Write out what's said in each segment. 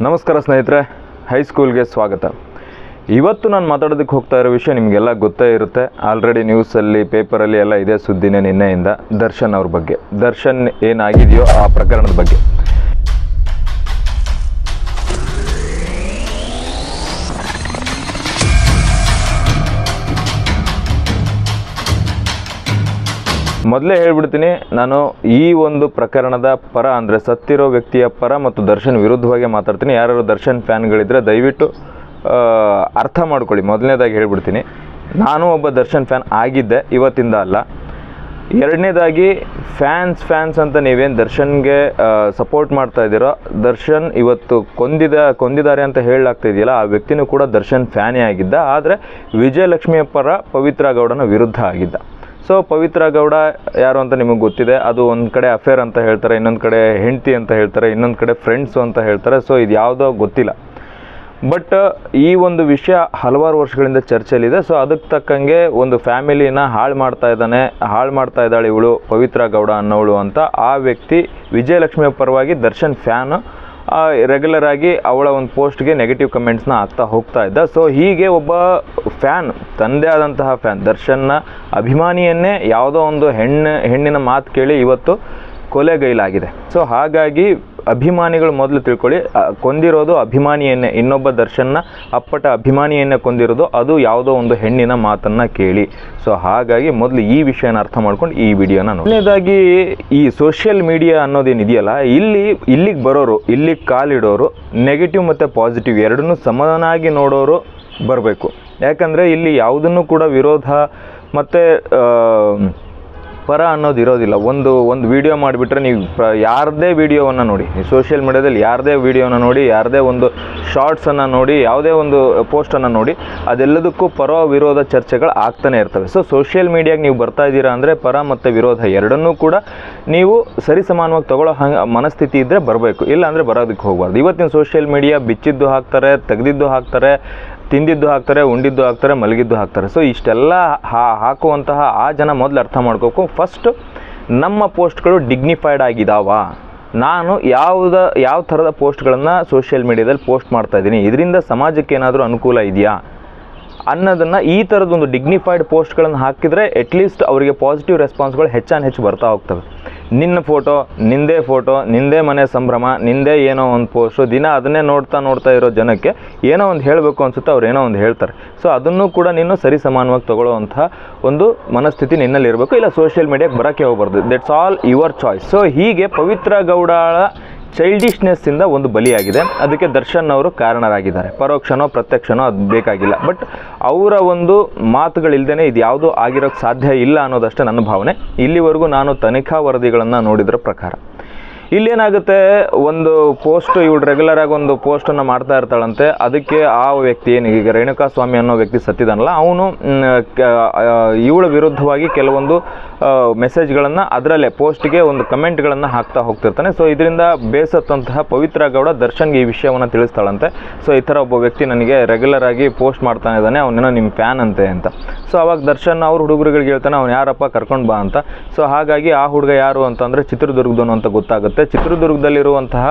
ನಮಸ್ಕಾರ ಸ್ನೇಹಿತರೆ, ಹೈಸ್ಕೂಲ್ಗೆ ಸ್ವಾಗತ. ಇವತ್ತು ನಾನು ಮಾತಾಡೋದಕ್ಕೆ ಹೋಗ್ತಾ ಇರೋ ವಿಷಯ ನಿಮಗೆಲ್ಲ ಗೊತ್ತೇ ಇರುತ್ತೆ. ಆಲ್ರೆಡಿ ನ್ಯೂಸಲ್ಲಿ, ಪೇಪರಲ್ಲಿ ಎಲ್ಲ ಇದೇ ಸುದ್ದಿನೇ ನಿನ್ನೆಯಿಂದ. ದರ್ಶನ್ ಅವ್ರ ಬಗ್ಗೆ, ದರ್ಶನ್ ಏನಾಗಿದೆಯೋ ಆ ಪ್ರಕರಣದ ಬಗ್ಗೆ. ಮೊದಲೇ ಹೇಳ್ಬಿಡ್ತೀನಿ, ನಾನು ಈ ಒಂದು ಪ್ರಕರಣದ ಪರ ಅಂದರೆ ಸತ್ತಿರೋ ವ್ಯಕ್ತಿಯ ಪರ ಮತ್ತು ದರ್ಶನ್ ವಿರುದ್ಧವಾಗಿ ಮಾತಾಡ್ತೀನಿ. ಯಾರು ದರ್ಶನ್ ಫ್ಯಾನ್ಗಳಿದ್ರೆ ದಯವಿಟ್ಟು ಅರ್ಥ ಮಾಡ್ಕೊಳ್ಳಿ. ಮೊದಲನೇದಾಗಿ ಹೇಳ್ಬಿಡ್ತೀನಿ, ನಾನು ಒಬ್ಬ ದರ್ಶನ್ ಫ್ಯಾನ್ ಆಗಿದ್ದೆ, ಇವತ್ತಿಂದ ಅಲ್ಲ. ಎರಡನೇದಾಗಿ ಫ್ಯಾನ್ಸ್ ಅಂತ ನೀವೇನು ದರ್ಶನ್ಗೆ ಸಪೋರ್ಟ್ ಮಾಡ್ತಾ ಇದ್ದೀರೋ, ದರ್ಶನ್ ಇವತ್ತು ಕೊಂದಿದ್ದಾರೆ ಅಂತ ಹೇಳಲಾಗ್ತಾ ಇದೆಯಲ್ಲ, ಆ ವ್ಯಕ್ತಿನೂ ಕೂಡ ದರ್ಶನ್ ಫ್ಯಾನೇ ಆಗಿದ್ದ. ಆದರೆ ವಿಜಯಲಕ್ಷ್ಮಿಯ ಪರ ಪವಿತ್ರ ಗೌಡನ ವಿರುದ್ಧ ಆಗಿದ್ದ. ಸೊ ಪವಿತ್ರ ಗೌಡ ಯಾರು ಅಂತ ನಿಮಗೆ ಗೊತ್ತಿದೆ. ಅದು ಒಂದು ಕಡೆ ಅಫೇರ್ ಅಂತ ಹೇಳ್ತಾರೆ, ಇನ್ನೊಂದು ಕಡೆ ಹೆಂಡತಿ ಅಂತ ಹೇಳ್ತಾರೆ, ಇನ್ನೊಂದು ಕಡೆ ಫ್ರೆಂಡ್ಸು ಅಂತ ಹೇಳ್ತಾರೆ. ಸೊ ಇದು ಯಾವುದೋ ಗೊತ್ತಿಲ್ಲ. ಬಟ್ ಈ ಒಂದು ವಿಷಯ ಹಲವಾರು ವರ್ಷಗಳಿಂದ ಚರ್ಚೆಯಲ್ಲಿದೆ. ಸೊ ಅದಕ್ಕೆ ತಕ್ಕಂಗೆ ಒಂದು ಫ್ಯಾಮಿಲಿನ ಹಾಳು ಮಾಡ್ತಾ ಇದ್ದಾಳೆ ಇವಳು ಪವಿತ್ರ ಗೌಡ ಅನ್ನೋಳು ಅಂತ ಆ ವ್ಯಕ್ತಿ ವಿಜಯಲಕ್ಷ್ಮಿಯ ಪರವಾಗಿ ದರ್ಶನ್ ಫ್ಯಾನು ರೆಗ್ಯುಲರ್ ಆಗಿ ಅವಳ ಒಂದು ಪೋಸ್ಟ್ಗೆ ನೆಗೆಟಿವ್ ಕಮೆಂಟ್ಸ್ನ ಆಗ್ತಾ ಹೋಗ್ತಾ ಇದ್ದ. ಸೊ ಹೀಗೆ ಒಬ್ಬ ಫ್ಯಾನ್, ತಂದೆ ಆದಂತಹ ಫ್ಯಾನ್, ದರ್ಶನ್ನ ಅಭಿಮಾನಿಯನ್ನೇ ಯಾವುದೋ ಒಂದು ಹೆಣ್ಣಿನ ಮಾತು ಕೇಳಿ ಇವತ್ತು ಕೊಲೆಗೈಲಾಗಿದೆ. ಸೊ ಹಾಗಾಗಿ ಅಭಿಮಾನಿಗಳು ಮೊದಲು ತಿಳ್ಕೊಳ್ಳಿ, ಕೊಂದಿರೋದು ಅಭಿಮಾನಿಯನ್ನೇ, ಇನ್ನೊಬ್ಬ ದರ್ಶನ್ನ ಅಪ್ಪಟ ಅಭಿಮಾನಿಯನ್ನೇ ಕೊಂದಿರೋದು. ಅದು ಯಾವುದೋ ಒಂದು ಹೆಣ್ಣಿನ ಮಾತನ್ನು ಕೇಳಿ. ಸೊ ಹಾಗಾಗಿ ಮೊದಲು ಈ ವಿಷಯನ ಅರ್ಥ ಮಾಡ್ಕೊಂಡು ಈ ವಿಡಿಯೋನ ನೋಡಿ. ಮೊದಲನೇದಾಗಿ ಈ ಸೋಷಿಯಲ್ ಮೀಡಿಯಾ ಅನ್ನೋದೇನಿದೆಯಲ್ಲ, ಇಲ್ಲಿಗೆ ಬರೋರು, ಇಲ್ಲಿಗೆ ಕಾಲಿಡೋರು, ನೆಗೆಟಿವ್ ಮತ್ತು ಪಾಸಿಟಿವ್ ಎರಡನ್ನೂ ಸಮನಾಗಿ ನೋಡೋರು ಬರಬೇಕು. ಯಾಕಂದರೆ ಇಲ್ಲಿ ಯಾವುದನ್ನು ಕೂಡ ವಿರೋಧ ಮತ್ತು ಪರ ಅನ್ನೋದು ಇರೋದಿಲ್ಲ. ಒಂದು ವಿಡಿಯೋ ಮಾಡಿಬಿಟ್ರೆ ನೀವು ಯಾರದೇ ವಿಡಿಯೋವನ್ನು ನೋಡಿ, ಸೋಷಿಯಲ್ ಮೀಡಿಯಾದಲ್ಲಿ ಯಾರದೇ ವಿಡಿಯೋನ ನೋಡಿ, ಯಾರದೇ ಒಂದು ಶಾರ್ಟ್ಸನ್ನು ನೋಡಿ, ಯಾವುದೇ ಒಂದು ಪೋಸ್ಟನ್ನು ನೋಡಿ, ಅದೆಲ್ಲದಕ್ಕೂ ಪರ ವಿರೋಧ ಚರ್ಚೆಗಳು ಆಗ್ತಾನೆ ಇರ್ತವೆ. ಸೊ ಸೋಷಿಯಲ್ ಮೀಡಿಯಾಗೆ ನೀವು ಬರ್ತಾ ಇದ್ದೀರಾ ಅಂದರೆ ಪರ ಮತ್ತು ವಿರೋಧ ಎರಡನ್ನೂ ಕೂಡ ನೀವು ಸರಿಸಮಾನವಾಗಿ ತಗೊಳ್ಳೋ ಮನಸ್ಥಿತಿ ಇದ್ದರೆ ಬರಬೇಕು, ಇಲ್ಲ ಅಂದರೆ ಬರೋದಕ್ಕೆ ಹೋಗಬಾರ್ದು. ಇವತ್ತಿನ ಸೋಷಿಯಲ್ ಮೀಡಿಯಾ ಬಿಚ್ಚಿದ್ದು ಹಾಕ್ತಾರೆ, ತೆಗೆದಿದ್ದು ಹಾಕ್ತಾರೆ, ತಿಂದಿದ್ದು ಹಾಕ್ತಾರೆ, ಉಂಡಿದ್ದು ಹಾಕ್ತಾರೆ, ಮಲಗಿದ್ದು ಹಾಕ್ತಾರೆ. ಸೊ ಇಷ್ಟೆಲ್ಲ ಹಾಕುವಂತಹ ಆ ಜನ ಮೊದಲು ಅರ್ಥ ಮಾಡ್ಕೋಬೇಕು. ಫಸ್ಟ್ ನಮ್ಮ ಪೋಸ್ಟ್ಗಳು ಡಿಗ್ನಿಫೈಡ್ ಆಗಿದ್ದಾವ, ನಾನು ಯಾವ ಥರದ ಪೋಸ್ಟ್ಗಳನ್ನು ಸೋಷಿಯಲ್ ಮೀಡಿಯಾದಲ್ಲಿ ಪೋಸ್ಟ್ ಮಾಡ್ತಾಯಿದ್ದೀನಿ, ಇದರಿಂದ ಸಮಾಜಕ್ಕೆ ಏನಾದರೂ ಅನುಕೂಲ ಇದೆಯಾ ಅನ್ನೋದನ್ನು, ಈ ಥರದೊಂದು ಡಿಗ್ನಿಫೈಡ್ ಪೋಸ್ಟ್ಗಳನ್ನು ಹಾಕಿದರೆ ಅಟ್ಲೀಸ್ಟ್ ಅವರಿಗೆ ಪಾಸಿಟಿವ್ ರೆಸ್ಪಾನ್ಸ್ಗಳು ಹೆಚ್ಚು ಬರ್ತಾ ಹೋಗ್ತವೆ. ನಿನ್ನ ಫೋಟೋ, ನಿಂದೇ ಮನೆ ಸಂಭ್ರಮ, ನಿಂದೇ ಏನೋ ಒಂದು ಪೋಸ್ಟು, ದಿನ ಅದನ್ನೇ ನೋಡ್ತಾ ಇರೋ ಜನಕ್ಕೆ ಏನೋ ಒಂದು ಹೇಳಬೇಕು ಅನಿಸುತ್ತೆ, ಅವ್ರು ಏನೋ ಒಂದು ಹೇಳ್ತಾರೆ. ಸೊ ಅದನ್ನು ಕೂಡ ನೀನು ಸರಿ ಸಮಾನವಾಗಿ ತೊಗೊಳ್ಳೋವಂಥ ಒಂದು ಮನಸ್ಥಿತಿ ನಿನ್ನಲ್ಲಿ ಇರಬೇಕು. ಇಲ್ಲ ಸೋಷಿಯಲ್ ಮೀಡಿಯಾಕ್ಕೆ ಬರೋಕ್ಕೆ ಹೋಗಬಾರ್ದು. That's all your choice. So ಹೀಗೆ ಪವಿತ್ರ ಗೌಡಳ ಚೈಲ್ಡಿಶ್ನೆಸ್ಸಿಂದ ಒಂದು ಬಲಿಯಾಗಿದೆ. ಅದಕ್ಕೆ ದರ್ಶನ್ ಅವರು ಕಾರಣರಾಗಿದ್ದಾರೆ. ಪರೋಕ್ಷನೋ ಪ್ರತ್ಯಕ್ಷನೋ ಅದು ಬೇಕಾಗಿಲ್ಲ. ಬಟ್ ಅವರ ಒಂದು ಮಾತುಗಳಿಲ್ಲದೇ ಇದು ಯಾವುದೂ ಆಗಿರೋಕ್ಕೆ ಸಾಧ್ಯ ಇಲ್ಲ ಅನ್ನೋದಷ್ಟೇ ನನ್ನ ಭಾವನೆ. ಇಲ್ಲಿವರೆಗೂ ನಾನು ತನಿಖಾ ವರದಿಗಳನ್ನು ನೋಡಿದ್ರ ಪ್ರಕಾರ ಇಲ್ಲೇನಾಗುತ್ತೆ, ಒಂದು ಪೋಸ್ಟ್, ಇವಳು ರೆಗ್ಯುಲರ್ ಆಗಿ ಒಂದು ಪೋಸ್ಟನ್ನು ಮಾಡ್ತಾ ಇರ್ತಾಳಂತೆ. ಅದಕ್ಕೆ ಆ ವ್ಯಕ್ತಿ ಈಗ ರೇಣುಕಾ ಸ್ವಾಮಿ ಅನ್ನೋ ವ್ಯಕ್ತಿ ಸತ್ತಿದಾನಲ್ಲ, ಅವನು ಇವಳ ವಿರುದ್ಧವಾಗಿ ಕೆಲವೊಂದು ಮೆಸೇಜ್ಗಳನ್ನು, ಅದರಲ್ಲೇ ಪೋಸ್ಟ್ಗೆ ಒಂದು ಕಮೆಂಟ್ಗಳನ್ನು ಹಾಕ್ತಾ ಹೋಗ್ತಿರ್ತಾನೆ. ಸೊ ಇದರಿಂದ ಬೇಸತ್ತಂತಹ ಪವಿತ್ರ ಗೌಡ ದರ್ಶನ್ಗೆ ಈ ವಿಷಯವನ್ನು ತಿಳಿಸ್ತಾಳಂತೆ. ಸೊ ಈ ಥರ ಒಬ್ಬ ವ್ಯಕ್ತಿ ನನಗೆ ರೆಗ್ಯುಲರ್ ಆಗಿ ಪೋಸ್ಟ್ ಮಾಡ್ತಾನೆ ಇದ್ದಾನೆ, ಅವನೇನೋ ನಿಮ್ಮ ಫ್ಯಾನ್ ಅಂತೆ ಅಂತ. ಸೊ ಅವಾಗ ದರ್ಶನ್ ಅವ್ರ ಹುಡುಗರುಗಳಿಗೆ ಹೇಳ್ತಾನೆ, ಅವ್ನು ಯಾರಪ್ಪ ಕರ್ಕೊಂಡು ಬಾ ಅಂತ. ಸೊ ಹಾಗಾಗಿ ಆ ಹುಡುಗ ಯಾರು ಅಂತಂದರೆ ಚಿತ್ರದುರ್ಗದವನು ಅಂತ ಗೊತ್ತಾಗುತ್ತೆ. ಚಿತ್ರದುರ್ಗದಲ್ಲಿರುವಂತಹ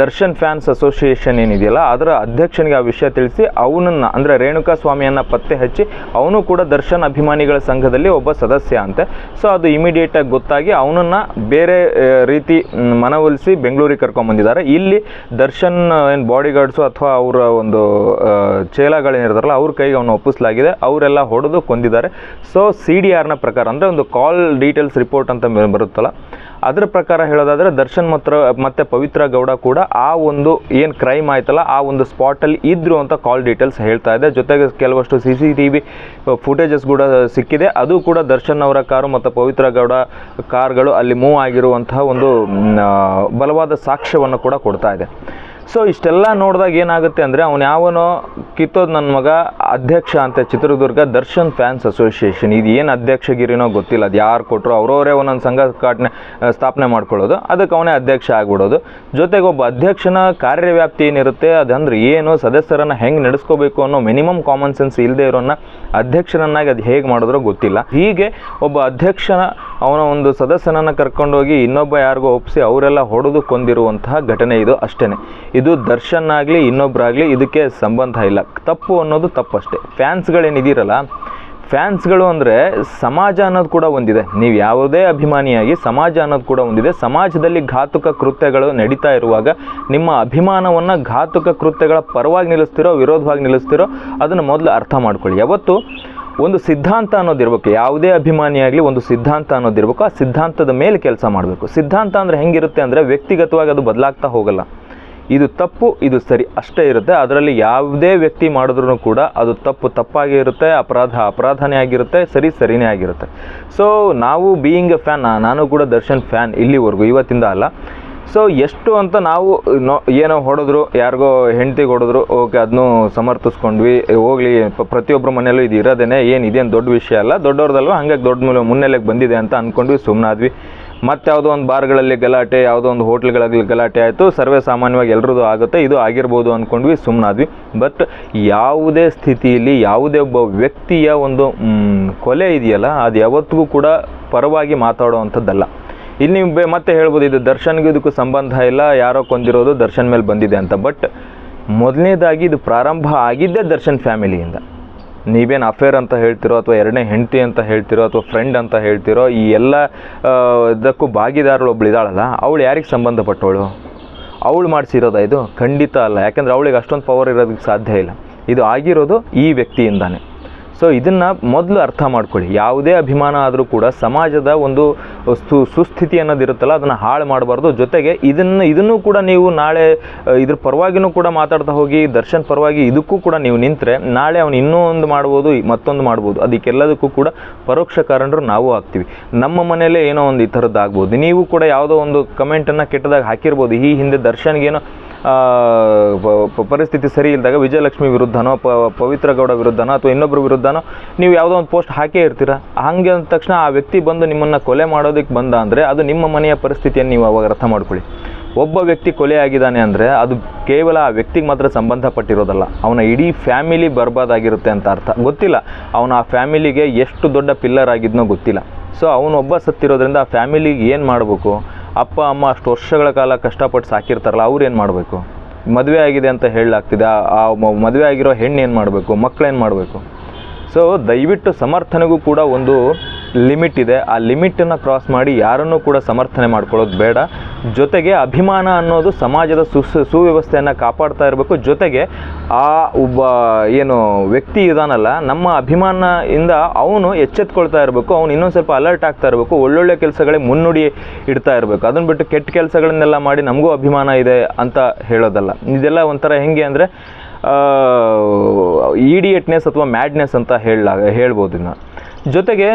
ದರ್ಶನ್ ಫ್ಯಾನ್ಸ್ ಅಸೋಸಿಯೇಷನ್ ಏನಿದೆಯಲ್ಲ, ಅದರ ಅಧ್ಯಕ್ಷನಿಗೆ ಆ ವಿಷಯ ತಿಳಿಸಿ ಅವನನ್ನು, ಅಂದರೆ ರೇಣುಕಾ ಸ್ವಾಮಿಯನ್ನು ಪತ್ತೆ ಹಚ್ಚಿ ಅವನು ಕೂಡ ದರ್ಶನ್ ಅಭಿಮಾನಿಗಳ ಸಂಘದಲ್ಲಿ ಒಬ್ಬ ಸದಸ್ಯ ಅಂತೆ. ಸೊ ಅದು ಇಮಿಡಿಯೇಟಾಗಿ ಗೊತ್ತಾಗಿ ಅವನನ್ನು ಬೇರೆ ರೀತಿ ಮನವೊಲಿಸಿ ಬೆಂಗಳೂರಿಗೆ ಕರ್ಕೊಂಬಂದಿದ್ದಾರೆ. ಇಲ್ಲಿ ದರ್ಶನ್ ಏನು ಬಾಡಿಗಾರ್ಡ್ಸು ಅಥವಾ ಅವರ ಒಂದು ಚೇಲಾಗಳೇನಿರ್ತಾರಲ್ಲ ಅವ್ರ ಕೈಗೆ ಅವನು ಒಪ್ಪಿಸಲಾಗಿದೆ. ಅವರೆಲ್ಲ ಹೊಡೆದು ಕೊಂದಿದ್ದಾರೆ. ಸೊ CDRನ ಪ್ರಕಾರ, ಅಂದರೆ ಒಂದು ಕಾಲ್ ಡೀಟೇಲ್ಸ್ ರಿಪೋರ್ಟ್ ಅಂತ ಬರುತ್ತಲ್ಲ, ಅದರ ಪ್ರಕಾರ ಹೇಳೋದಾದರೆ ದರ್ಶನ್ ಮತ್ತು ಪವಿತ್ರ ಗೌಡ ಕೂಡ ಆ ಒಂದು ಏನು ಕ್ರೈಮ್ ಆಯ್ತಲ್ಲ ಆ ಒಂದು ಸ್ಪಾಟಲ್ಲಿ ಇದ್ರು ಅಂತ ಕಾಲ್ ಡೀಟೇಲ್ಸ್ ಹೇಳ್ತಾ ಇದೆ. ಜೊತೆಗೆ ಕೆಲವಷ್ಟು CCTV ಫುಟೇಜಸ್ ಕೂಡ ಸಿಕ್ಕಿದೆ. ಅದು ಕೂಡ ದರ್ಶನ್ ಅವರ ಕಾರು ಮತ್ತು ಪವಿತ್ರ ಗೌಡ ಕಾರ್ಗಳು ಅಲ್ಲಿ ಮೂವ್ ಆಗಿರುವಂತಹ ಒಂದು ಬಲವಾದ ಸಾಕ್ಷ್ಯವನ್ನು ಕೂಡ ಕೊಡ್ತಾ ಇದೆ. ಸೊ ಇಷ್ಟೆಲ್ಲ ನೋಡಿದಾಗ ಏನಾಗುತ್ತೆ ಅಂದರೆ, ಅವನು ಯಾವನೋ ಕಿತ್ತೋದು ನನ್ನ ಮಗ ಅಧ್ಯಕ್ಷ ಅಂತ ಚಿತ್ರದುರ್ಗ ದರ್ಶನ್ ಫ್ಯಾನ್ಸ್ ಅಸೋಸಿಯೇಷನ್. ಇದು ಏನು ಅಧ್ಯಕ್ಷಗಿರಿನೋ ಗೊತ್ತಿಲ್ಲ, ಅದು ಯಾರು ಕೊಟ್ಟರು, ಅವರವರೇ ಒಂದೊಂದು ಸಂಘ ಸ್ಥಾಪನೆ ಮಾಡ್ಕೊಳ್ಳೋದು, ಅದಕ್ಕೆ ಅವನೇ ಅಧ್ಯಕ್ಷ ಆಗಿಬಿಡೋದು. ಜೊತೆಗೆ ಒಬ್ಬ ಅಧ್ಯಕ್ಷನ ಕಾರ್ಯವ್ಯಾಪ್ತಿ ಏನಿರುತ್ತೆ, ಅದಂದ್ರೆ ಏನು, ಸದಸ್ಯರನ್ನು ಹೆಂಗೆ ನಡೆಸ್ಕೋಬೇಕು ಅನ್ನೋ ಮಿನಿಮಮ್ ಕಾಮನ್ ಸೆನ್ಸ್ ಇಲ್ಲದೆ ಇರೋನ್ನ ಅಧ್ಯಕ್ಷನನ್ನಾಗಿ ಅದು ಹೇಗೆ ಮಾಡಿದ್ರೋ ಗೊತ್ತಿಲ್ಲ. ಹೀಗೆ ಒಬ್ಬ ಅಧ್ಯಕ್ಷನ ಅವನ ಒಂದು ಸದಸ್ಯನನ್ನು ಕರ್ಕೊಂಡೋಗಿ ಇನ್ನೊಬ್ಬ ಯಾರಿಗೋ ಒಪ್ಪಿಸಿ ಅವರೆಲ್ಲ ಹೊಡೆದು ಕೊಂದಿರುವಂತಹ ಘಟನೆ ಇದು. ಅಷ್ಟೇ, ಇದು ದರ್ಶನ್ ಆಗಲಿ ಇನ್ನೊಬ್ಬರಾಗಲಿ ಇದಕ್ಕೆ ಸಂಬಂಧ ಇಲ್ಲ. ತಪ್ಪು ಅನ್ನೋದು ತಪ್ಪಷ್ಟೇ. ಫ್ಯಾನ್ಸ್ಗಳೇನಿದ್ದೀರಲ್ಲ, ಫ್ಯಾನ್ಸ್ಗಳು ಅಂದರೆ ಸಮಾಜ ಅನ್ನೋದು ಕೂಡ ಒಂದಿದೆ. ನೀವು ಯಾವುದೇ ಅಭಿಮಾನಿಯಾಗಿ ಸಮಾಜ ಅನ್ನೋದು ಕೂಡ ಒಂದಿದೆ. ಸಮಾಜದಲ್ಲಿ ಘಾತುಕ ಕೃತ್ಯಗಳು ನಡೀತಾ ಇರುವಾಗ ನಿಮ್ಮ ಅಭಿಮಾನವನ್ನು ಘಾತುಕ ಕೃತ್ಯಗಳ ಪರವಾಗಿ ನಿಲ್ಲಿಸ್ತಿರೋ ವಿರೋಧವಾಗಿ ನಿಲ್ಲಿಸ್ತಿರೋ ಅದನ್ನು ಮೊದಲು ಅರ್ಥ ಮಾಡ್ಕೊಳ್ಳಿ. ಯಾವತ್ತು ಒಂದು ಸಿದ್ಧಾಂತ ಅನ್ನೋದಿರಬೇಕು. ಯಾವುದೇ ಅಭಿಮಾನಿಯಾಗಲಿ ಒಂದು ಸಿದ್ಧಾಂತ ಅನ್ನೋದಿರಬೇಕು. ಆ ಸಿದ್ಧಾಂತದ ಮೇಲೆ ಕೆಲಸ ಮಾಡಬೇಕು. ಸಿದ್ಧಾಂತ ಅಂದರೆ ಹೆಂಗಿರುತ್ತೆ ಅಂದರೆ ವ್ಯಕ್ತಿಗತವಾಗಿ ಅದು ಬದಲಾಗ್ತಾ ಹೋಗಲ್ಲ. ಇದು ತಪ್ಪು, ಇದು ಸರಿ ಅಷ್ಟೇ ಇರುತ್ತೆ. ಅದರಲ್ಲಿ ಯಾವುದೇ ವ್ಯಕ್ತಿ ಮಾಡಿದ್ರೂ ಕೂಡ ಅದು ತಪ್ಪಾಗೇ ಇರುತ್ತೆ, ಅಪರಾಧನೇ ಆಗಿರುತ್ತೆ, ಸರಿನೇ ಆಗಿರುತ್ತೆ. ಸೊ ನಾವು ಬೀಯಿಂಗ್ ಎ ಫ್ಯಾನ್, ನಾನು ಕೂಡ ದರ್ಶನ್ ಫ್ಯಾನ್ ಇಲ್ಲಿವರೆಗೂ, ಇವತ್ತಿಂದ ಅಲ್ಲ. ಸೊ ಎಷ್ಟು ಅಂತ ನಾವು ಏನೋ ಹೊಡೆದ್ರು, ಯಾರಿಗೋ ಹೆಂಡ್ತಿಗೆ ಹೊಡೆದ್ರು, ಓಕೆ ಅದನ್ನು ಸಮರ್ಥಿಸ್ಕೊಂಡ್ವಿ, ಹೋಗಲಿ ಪ್ರತಿಯೊಬ್ಬರ ಮನೆಯಲ್ಲೂ ಇದು ಇರೋದೇ, ಇದೇನು ದೊಡ್ಡ ವಿಷಯ ಅಲ್ಲ, ದೊಡ್ಡವ್ರದಲ್ವ, ಹಾಗಾಗಿ ದೊಡ್ಡ ಮುನ್ನೆಲೆಗೆ ಬಂದಿದೆ ಅಂತ ಅಂದ್ಕೊಂಡ್ವಿ, ಸುಮ್ಮನಾದ್ವಿ. ಮತ್ತು ಯಾವುದೋ ಒಂದು ಬಾರ್ಗಳಲ್ಲಿ ಗಲಾಟೆ, ಯಾವುದೋ ಒಂದು ಹೋಟ್ಲ್ಗಳಲ್ಲಿ ಗಲಾಟೆ ಆಯಿತು, ಸರ್ವೇ ಸಾಮಾನ್ಯವಾಗಿ ಎಲ್ಲರದ್ದು ಆಗುತ್ತೆ, ಇದು ಆಗಿರ್ಬೋದು ಅಂದ್ಕೊಂಡ್ವಿ, ಸುಮ್ಮನಾದ್ವಿ. ಬಟ್ ಯಾವುದೇ ಸ್ಥಿತಿಯಲ್ಲಿ ಯಾವುದೇ ಒಬ್ಬ ವ್ಯಕ್ತಿಯ ಒಂದು ಕೊಲೆ ಇದೆಯಲ್ಲ, ಅದು ಯಾವತ್ತಿಗೂ ಕೂಡ ಪರವಾಗಿ ಮಾತಾಡೋವಂಥದ್ದಲ್ಲ. ಇಲ್ಲಿ ನೀವು ಮತ್ತೆ ಹೇಳ್ಬೋದು ಇದು ದರ್ಶನ್ಗೆ ಇದಕ್ಕೂ ಸಂಬಂಧ ಇಲ್ಲ, ಯಾರೋ ಕೊಂದಿರೋದು ದರ್ಶನ್ ಮೇಲೆ ಬಂದಿದೆ ಅಂತ. ಬಟ್ ಮೊದಲನೇದಾಗಿ ಇದು ಪ್ರಾರಂಭ ಆಗಿದ್ದೇ ದರ್ಶನ್ ಫ್ಯಾಮಿಲಿಯಿಂದ. ನೀವೇನು ಅಫೇರ್ ಅಂತ ಹೇಳ್ತಿರೋ, ಅಥವಾ ಎರಡನೇ ಹೆಂಡತಿ ಅಂತ ಹೇಳ್ತಿರೋ, ಅಥವಾ ಫ್ರೆಂಡ್ ಅಂತ ಹೇಳ್ತಿರೋ, ಈ ಎಲ್ಲ ಇದಕ್ಕೂ ಭಾಗಿದಾರಳು ಒಬ್ಳು ಇದ್ದಾಳಲ್ಲ, ಅವಳು ಯಾರಿಗೆ ಸಂಬಂಧಪಟ್ಟವಳು? ಅವಳು ಮಾಡಿಸಿರೋದ ಇದು? ಖಂಡಿತ ಅಲ್ಲ. ಯಾಕೆಂದರೆ ಅವಳಿಗೆ ಅಷ್ಟೊಂದು ಪವರ್ ಇರೋದಕ್ಕೆ ಸಾಧ್ಯ ಇಲ್ಲ. ಇದು ಆಗಿರೋದು ಈ ವ್ಯಕ್ತಿಯಿಂದಾನೆ. ಸೊ ಇದನ್ನು ಮೊದಲು ಅರ್ಥ ಮಾಡ್ಕೊಳ್ಳಿ. ಯಾವುದೇ ಅಭಿಮಾನ ಆದರೂ ಕೂಡ ಸಮಾಜದ ಒಂದು ಸುಸ್ಥಿತಿ ಅನ್ನೋದಿರುತ್ತಲ್ಲ, ಅದನ್ನು ಹಾಳು ಮಾಡಬಾರ್ದು. ಜೊತೆಗೆ ಇದನ್ನು ಕೂಡ ನೀವು ನಾಳೆ ಇದ್ರ ಪರವಾಗಿನೂ ಕೂಡ ಮಾತಾಡ್ತಾ ಹೋಗಿ, ದರ್ಶನ್ ಪರವಾಗಿ ಇದಕ್ಕೂ ಕೂಡ ನೀವು ನಿಂತರೆ, ನಾಳೆ ಅವನು ಇನ್ನೂ ಒಂದು ಮಾಡ್ಬೋದು, ಮತ್ತೊಂದು ಮಾಡ್ಬೋದು. ಅದಕ್ಕೆಲ್ಲದಕ್ಕೂ ಕೂಡ ಪರೋಕ್ಷ ಕಾರಣರು ನಾವು ಆಗ್ತೀವಿ. ನಮ್ಮ ಮನೆಯಲ್ಲೇ ಏನೋ ಒಂದು ಈ ಥರದ್ದು ಆಗ್ಬೋದು. ನೀವು ಕೂಡ ಯಾವುದೋ ಒಂದು ಕಮೆಂಟನ್ನು ಕೆಟ್ಟದಾಗಿ ಹಾಕಿರ್ಬೋದು. ಈ ಹಿಂದೆ ದರ್ಶನ್ಗೇನೋ ಪರಿಸ್ಥಿತಿ ಸರಿ ಇಲ್ಲದಾಗ ವಿಜಯಲಕ್ಷ್ಮಿ ವಿರುದ್ಧನೋ, ಪವಿತ್ರ ಗೌಡ ವಿರುದ್ಧನೋ, ಅಥವಾ ಇನ್ನೊಬ್ಬರ ವಿರುದ್ಧನೋ ನೀವು ಯಾವುದೋ ಒಂದು ಪೋಸ್ಟ್ ಹಾಕೇ ಇರ್ತೀರ. ಹಾಗೆ ಅಂದ ತಕ್ಷಣ ಆ ವ್ಯಕ್ತಿ ಬಂದು ನಿಮ್ಮನ್ನು ಕೊಲೆ ಮಾಡೋದಕ್ಕೆ ಬಂದ ಅಂದರೆ ಅದು ನಿಮ್ಮ ಮನೆಯ ಪರಿಸ್ಥಿತಿಯನ್ನು ನೀವು ಅವಾಗ ಅರ್ಥ ಮಾಡ್ಕೊಳ್ಳಿ. ಒಬ್ಬ ವ್ಯಕ್ತಿ ಕೊಲೆ ಆಗಿದ್ದಾನೆ ಅಂದರೆ ಅದು ಕೇವಲ ಆ ವ್ಯಕ್ತಿಗೆ ಮಾತ್ರ ಸಂಬಂಧಪಟ್ಟಿರೋದಲ್ಲ, ಅವನ ಇಡೀ ಫ್ಯಾಮಿಲಿ ಬರ್ಬಾದಾಗಿರುತ್ತೆ ಅಂತ ಅರ್ಥ. ಗೊತ್ತಿಲ್ಲ ಅವನು ಆ ಫ್ಯಾಮಿಲಿಗೆ ಎಷ್ಟು ದೊಡ್ಡ ಪಿಲ್ಲರ್ ಆಗಿದ್ನೋ ಗೊತ್ತಿಲ್ಲ. ಸೊ ಅವನೊಬ್ಬ ಸತ್ತಿರೋದ್ರಿಂದ ಆ ಫ್ಯಾಮಿಲಿಗೆ ಏನು ಮಾಡಬೇಕು? ಅಪ್ಪ ಅಮ್ಮ ಅಷ್ಟು ವರ್ಷಗಳ ಕಾಲ ಕಷ್ಟಪಟ್ಟು ಸಾಕಿರ್ತಾರಲ್ಲ, ಅವ್ರು ಏನು ಮಾಡಬೇಕು? ಮದುವೆ ಆಗಿದೆ ಅಂತ ಹೇಳಲಾಗ್ತಿದೆ, ಆ ಮದುವೆ ಆಗಿರೋ ಹೆಣ್ಣು ಏನು ಮಾಡಬೇಕು? ಮಕ್ಕಳೇನು ಮಾಡಬೇಕು? ಸೊ ದಯವಿಟ್ಟು ಸಮರ್ಥನೆಗೂ ಕೂಡ ಒಂದು ಲಿಮಿಟ್ ಇದೆ. ಆ ಲಿಮಿಟನ್ನು ಕ್ರಾಸ್ ಮಾಡಿ ಯಾರನ್ನೂ ಕೂಡ ಸಮರ್ಥನೆ ಮಾಡ್ಕೊಳ್ಳೋದು ಬೇಡ. ಜೊತೆಗೆ ಅಭಿಮಾನ ಅನ್ನೋದು ಸಮಾಜದ ಸುವ್ಯವಸ್ಥೆಯನ್ನು ಕಾಪಾಡ್ತಾ ಇರಬೇಕು. ಜೊತೆಗೆ ಆ ಒಬ್ಬ ಏನು ವ್ಯಕ್ತಿ ಇದಾನಲ್ಲ, ನಮ್ಮ ಅಭಿಮಾನದಿಂದ ಅವನು ಎಚ್ಚೆತ್ಕೊಳ್ತಾ ಇರಬೇಕು. ಅವನು ಇನ್ನೊಂದು ಸ್ವಲ್ಪ ಅಲರ್ಟ್ ಆಗ್ತಾ ಇರಬೇಕು. ಒಳ್ಳೊಳ್ಳೆ ಕೆಲಸಗಳೇ ಮುನ್ನುಡಿ ಇಡ್ತಾ ಇರಬೇಕು. ಅದನ್ನು ಬಿಟ್ಟು ಕೆಟ್ಟ ಕೆಲಸಗಳನ್ನೆಲ್ಲ ಮಾಡಿ ನಮಗೂ ಅಭಿಮಾನ ಇದೆ ಅಂತ ಹೇಳೋದಲ್ಲ. ಇದೆಲ್ಲ ಒಂಥರ ಹೆಂಗೆ ಅಂದರೆ ಇಡಿಯಟ್ನೆಸ್ ಅಥವಾ ಮ್ಯಾಡ್ನೆಸ್ ಅಂತ ಹೇಳ್ಬೋದು ಇದನ್ನ. ಜೊತೆಗೆ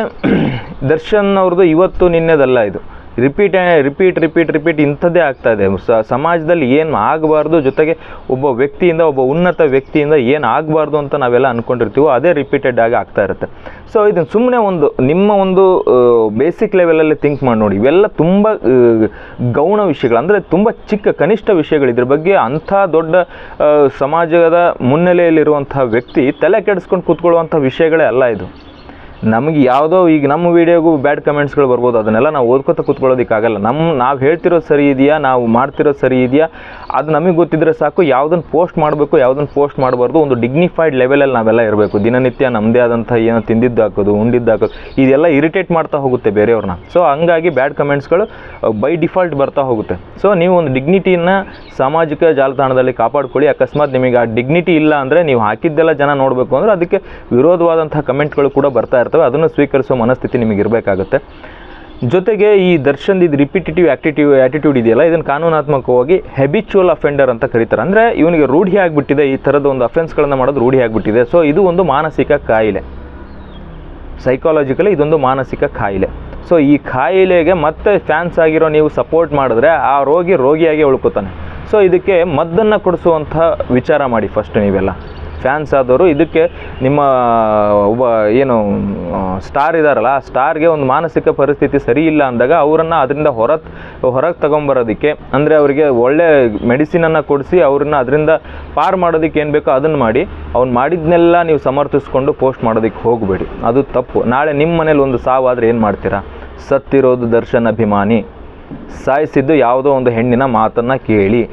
ದರ್ಶನ್ ಅವ್ರದ್ದು ಇವತ್ತು ನಿನ್ನೆದಲ್ಲ, ಇದು ರಿಪೀಟ್ ಇಂಥದ್ದೇ ಆಗ್ತಾ ಇದೆ. ಸಮಾಜದಲ್ಲಿ ಏನು ಆಗಬಾರ್ದು, ಜೊತೆಗೆ ಒಬ್ಬ ವ್ಯಕ್ತಿಯಿಂದ, ಒಬ್ಬ ಉನ್ನತ ವ್ಯಕ್ತಿಯಿಂದ ಏನು ಆಗಬಾರ್ದು ಅಂತ ನಾವೆಲ್ಲ ಅಂದ್ಕೊಂಡಿರ್ತೀವೋ ಅದೇ ರಿಪೀಟೆಡ್ ಆಗಿ ಆಗ್ತಾ ಇರುತ್ತೆ. ಸೊ ಇದನ್ನು ಸುಮ್ಮನೆ ನಿಮ್ಮ ಒಂದು ಬೇಸಿಕ್ ಲೆವೆಲಲ್ಲಿ ಥಿಂಕ್ ಮಾಡಿ ನೋಡಿ. ಇವೆಲ್ಲ ತುಂಬ ಗೌಣ ವಿಷಯಗಳು, ಅಂದರೆ ತುಂಬ ಚಿಕ್ಕ ಕನಿಷ್ಠ ವಿಷಯಗಳು. ಇದ್ರ ಬಗ್ಗೆ ಅಂಥ ದೊಡ್ಡ ಸಮಾಜದ ಮುನ್ನೆಲೆಯಲ್ಲಿರುವಂಥ ವ್ಯಕ್ತಿ ತಲೆ ಕೆಡಿಸ್ಕೊಂಡು ಕೂತ್ಕೊಳ್ಳುವಂಥ ವಿಷಯಗಳೇ ಅಲ್ಲ ಇದು. ನಮಗೆ ಯಾವುದೋ ಈಗ ನಮ್ಮ ವೀಡಿಯೋಗೂ ಬ್ಯಾಡ್ ಕಮೆಂಟ್ಸ್ಗಳು ಬರ್ಬೋದು, ಅದನ್ನೆಲ್ಲ ನಾವು ಓದ್ಕೊತ ಕೂತ್ಕೊಳ್ಳೋದಕ್ಕಾಗಲ್ಲ. ನಾವು ಹೇಳ್ತಿರೋದು ಸರಿ ಇದೆಯಾ, ನಾವು ಮಾಡ್ತಿರೋದು ಸರಿ ಇದೆಯಾ, ಅದು ನಮಗೆ ಗೊತ್ತಿದ್ರೆ ಸಾಕು. ಯಾವುದನ್ನು ಪೋಸ್ಟ್ ಮಾಡಬೇಕು, ಯಾವುದನ್ನು ಪೋಸ್ಟ್ ಮಾಡಬಾರ್ದು, ಒಂದು ಡಿಗ್ನಿಫೈಡ್ ಲೆವೆಲಲ್ಲಿ ನಾವೆಲ್ಲ ಇರಬೇಕು. ದಿನನಿತ್ಯ ನಮ್ಮದೇ ಆದಂಥ ಏನೋ ತಿಂದಿದ್ದು ಹಾಕೋದು, ಉಂಡಿದ್ದು ಹಾಕೋದು, ಇದೆಲ್ಲ ಇರಿಟೇಟ್ ಮಾಡ್ತಾ ಹೋಗುತ್ತೆ ಬೇರೆಯವ್ರನ್ನ. ಸೊ ಹಂಗಾಗಿ ಬ್ಯಾಡ್ ಕಮೆಂಟ್ಸ್ಗಳು ಬೈ ಡಿಫಾಲ್ಟ್ ಬರ್ತಾ ಹೋಗುತ್ತೆ. ಸೊ ನೀವು ಒಂದು ಡಿಗ್ನಿಟಿಯನ್ನು ಸಾಮಾಜಿಕ ಜಾಲತಾಣದಲ್ಲಿ ಕಾಪಾಡ್ಕೊಳ್ಳಿ. ಅಕಸ್ಮಾತ್ ನಿಮಗೆ ಆ ಡಿಗ್ನಿಟಿ ಇಲ್ಲ ಅಂದರೆ, ನೀವು ಹಾಕಿದ್ದೆಲ್ಲ ಜನ ನೋಡಬೇಕು ಅಂದರೆ ಅದಕ್ಕೆ ವಿರೋಧವಾದಂಥ ಕಮೆಂಟ್ಗಳು ಕೂಡ ಬರ್ತಾ ಇರ್ತವೆ. ಅದನ್ನು ಸ್ವೀಕರಿಸುವ ಮನಸ್ಥಿತಿ ನಿಮಗೆ ಇರಬೇಕಾಗುತ್ತೆ. ಜೊತೆಗೆ ಈ ದರ್ಶನ್ ಇದು ರಿಪಿಟೇಟಿವ್ ಆ್ಯಟಿಟ್ಯೂಡ್ ಇದೆಯಲ್ಲ, ಇದನ್ನು ಕಾನೂನಾತ್ಮಕವಾಗಿ ಹೆಬಿಚುವಲ್ ಅಫೆಂಡರ್ ಅಂತ ಕರೀತಾರೆ. ಅಂದರೆ ಇವನಿಗೆ ರೂಢಿ ಆಗಿಬಿಟ್ಟಿದೆ, ಈ ಥರದ ಒಂದು ಅಫೆನ್ಸ್ಗಳನ್ನು ಮಾಡೋದು ರೂಢಿ ಆಗಿಬಿಟ್ಟಿದೆ. ಸೊ ಇದು ಒಂದು ಮಾನಸಿಕ ಕಾಯಿಲೆ, ಸೈಕಾಲಜಿಕಲಿ ಇದೊಂದು ಮಾನಸಿಕ ಕಾಯಿಲೆ. ಸೊ ಈ ಕಾಯಿಲೆಗೆ ಮತ್ತೆ ಫ್ಯಾನ್ಸ್ ಆಗಿರೋ ನೀವು ಸಪೋರ್ಟ್ ಮಾಡಿದ್ರೆ ಆ ರೋಗಿಯಾಗಿ ಉಳ್ಕೋತಾನೆ. ಸೊ ಇದಕ್ಕೆ ಮದ್ದನ್ನು ಕೊಡಿಸುವಂಥ ವಿಚಾರ ಮಾಡಿ ಫಸ್ಟ್ ನೀವೆಲ್ಲ ಫ್ಯಾನ್ಸ್ ಆದವರು. ಇದಕ್ಕೆ ನಿಮ್ಮ ಒಬ್ಬ ಏನು ಸ್ಟಾರ್ ಇದ್ದಾರಲ್ಲ, ಆ ಸ್ಟಾರ್ಗೆ ಒಂದು ಮಾನಸಿಕ ಪರಿಸ್ಥಿತಿ ಸರಿ ಇಲ್ಲ ಅಂದಾಗ ಅವರನ್ನು ಅದರಿಂದ ಹೊರಗೆ ತಗೊಂಬರೋದಕ್ಕೆ, ಅಂದರೆ ಅವರಿಗೆ ಒಳ್ಳೆ ಮೆಡಿಸಿನನ್ನು ಕೊಡಿಸಿ ಅವ್ರನ್ನ ಅದರಿಂದ ಪಾರು ಮಾಡೋದಕ್ಕೆ ಏನು ಬೇಕೋ ಅದನ್ನು ಮಾಡಿ, ಅವ್ನು ಮಾಡಿದ್ನೆಲ್ಲ ನೀವು ಸಮರ್ಥಿಸ್ಕೊಂಡು ಪೋಸ್ಟ್ ಮಾಡೋದಕ್ಕೆ ಹೋಗಬೇಡಿ. ಅದು ತಪ್ಪು. ನಾಳೆ ನಿಮ್ಮ ಮನೇಲಿ ಒಂದು ಸಾವಾದರೆ ಏನು ಮಾಡ್ತೀರಾ? ಸತ್ತಿರೋದು ದರ್ಶನ್ ಅಭಿಮಾನಿ, ಸಾಯಿಸಿದ್ದು ಯಾವುದೋ ಒಂದು ಹೆಣ್ಣಿನ ಮಾತನ್ನು ಕೇಳಿ.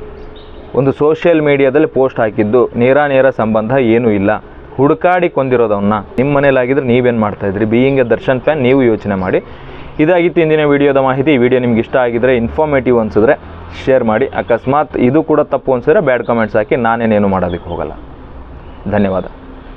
ಒಂದು ಸೋಷಿಯಲ್ ಮೀಡಿಯಾದಲ್ಲಿ ಪೋಸ್ಟ್ ಹಾಕಿದ್ದು ನೇರ ಸಂಬಂಧ ಏನೂ ಇಲ್ಲ. ಹುಡುಕಾಡಿ ಕೊಂದಿರೋದವನ್ನ ನಿಮ್ಮ ಮನೇಲಾಗಿದ್ದರೆ ನೀವೇನು ಮಾಡ್ತಾಯಿದ್ರಿ? ಬೀಯಿಂಗ್ ಎ ದರ್ಶನ್ ಫ್ಯಾನ್ ನೀವು ಯೋಚನೆ ಮಾಡಿ. ಇದಾಗಿತ್ತು ಇಂದಿನ ವಿಡಿಯೋದ ಮಾಹಿತಿ. ಈ ವಿಡಿಯೋ ನಿಮ್ಗೆ ಇಷ್ಟ ಆಗಿದ್ರೆ, ಇನ್ಫಾರ್ಮೇಟಿವ್ ಅನಿಸಿದ್ರೆ ಶೇರ್ ಮಾಡಿ. ಅಕಸ್ಮಾತ್ ಇದು ಕೂಡ ತಪ್ಪು ಅನಿಸಿದ್ರೆ ಬ್ಯಾಡ್ ಕಮೆಂಟ್ಸ್ ಹಾಕಿ, ನಾನೇನೇನು ಮಾಡೋದಕ್ಕೆ ಹೋಗಲ್ಲ. ಧನ್ಯವಾದ.